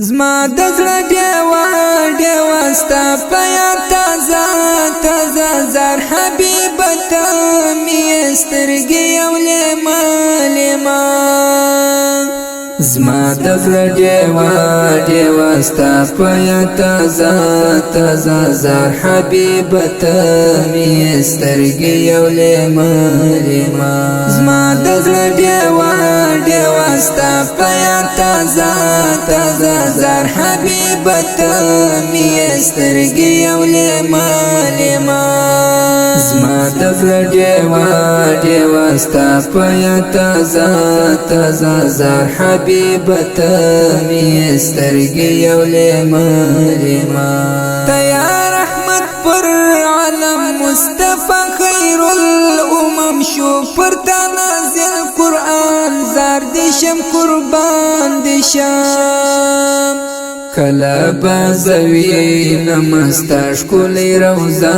زما د زړه ډیوه ډیوه ستا په یاد تازه تازه زار حبیب ته مې سترګې یو لیما لیما زما د زړه ډیوه ډیوه ستا په یاد تازه تازه زار حبیب ته مې سترګې یو لیما لیما زما د زړه ډیوه ډیوه ستا په یاد تازه تازه زار حبیب ته مې سترګې یو لیما لیما زما د زړه ډیوه ډیوه ستا په یاد تازه تازه زار حبیب ته مې سترګې یو لیما لیما تیا رحمت پر عالم مصطفی خیر الامم شو پر تا نازل قرآن زار دیشم قربان دیشم کلا بازوی نمستا شکولی روزا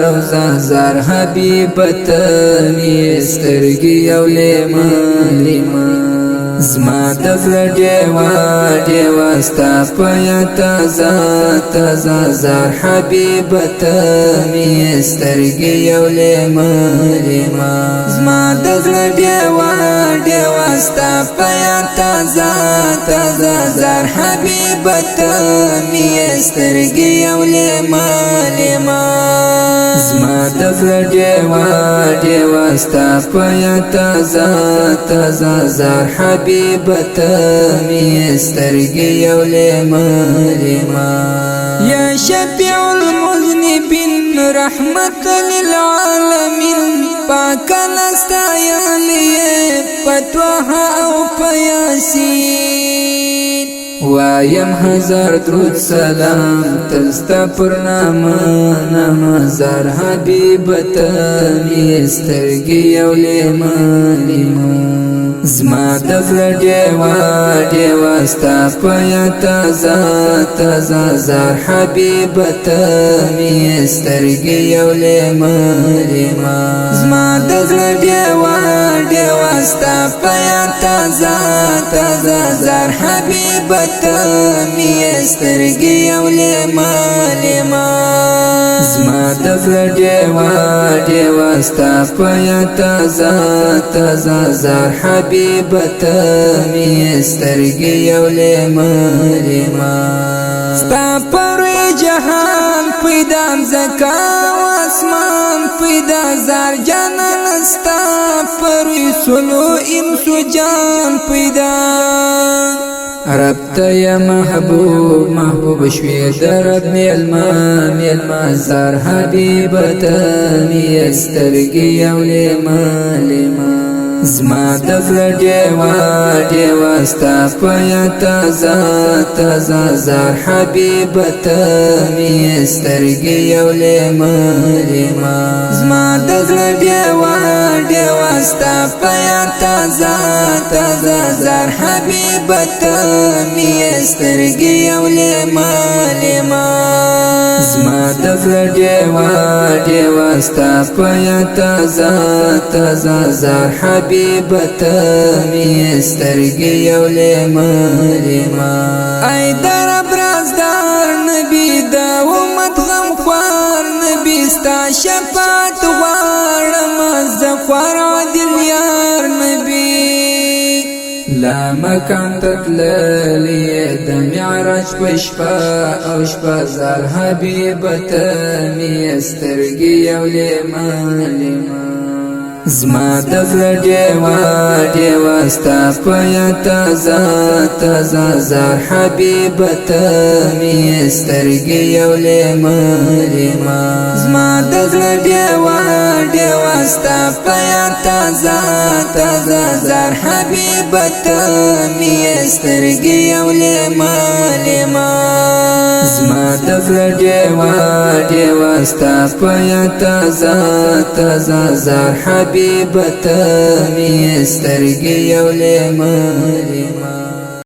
روزا زار حبیب ته مې سترګې یو لیما لیما زما د زړه ډیوه ډیوه ستا په یاد تازه تازه زار حبیب ته مې سترګې یو لیما لیما زما د زړه ډیوه ډیوه ستا په یاد تازه تازه زار حبیب ته مې سترګې یو لیما لیما زما د زړه ډیوه ډیوه ستا په یاد تازه تازه زار حبیب ته مې سترګې یو لیما لیما یا شفیع المذنبین رحمت للعالمین پاک نستایلی پتوها او پیاسین وایم هزار درود سلام تلستا پر نامه زار حبیب ته مې سترګې یو لیما لیما زما د زړه ډیوه ډیوه ستا په یاد تازه تازه زار حبیب ته مې سترګې یو لیما لیما زما د زړه ډیوه ډیوه ستا په یاد تازه تازه زار حبیب ته مې سترګې یو لیما لیما زما د زړه ډیوه ډیوه ستا په یاد تازه تازه زار حبیب ته مې سترګې یو لیما لیما ستا پر جهان پیدا زکا اسمان پیدا زار جانان ستا پر سلو انسو جان پیدا رب ته یا محبوب محبوب شوی درب میلما زار حبیب ته مې سترګې یو لیما لیما زما د زړه ډیوه ډیوه ستا په یاد تازه تازه زار حبیب ته مې سترګې یو لیما لیما زما د زړه ډیوه ډیوه ستا په یاد تازه تازه زار حبیب ته مې سترګې یو لیما لیما زما د زړه ډیوه ډیوه ستا په یاد تازه تازه زار حبیب ته مې سترګې یو لیما لیما ای در برازدار نبی د امت غمخوار نبی ستا شفاعت غواړم زه خوار عادل یار نبی لا مکان تتللی د معراج په شپه او شپه زار حبیب ته مې سترګې یو لیما لیما زما د زړه ډیوه ډیوه ستا په یاد تازه تازه زار حبیب ته مې سترګې یو لیما لیما زما د زړه ډیوه ډیوه ستا په یاد تازه تازه زار حبیب ته مې سترګې یو لیما لیما زما د زړه ډیوه ډیوه ستا په یاد تازه تازه زار حبیب ته مې سترګې یو لیما لیما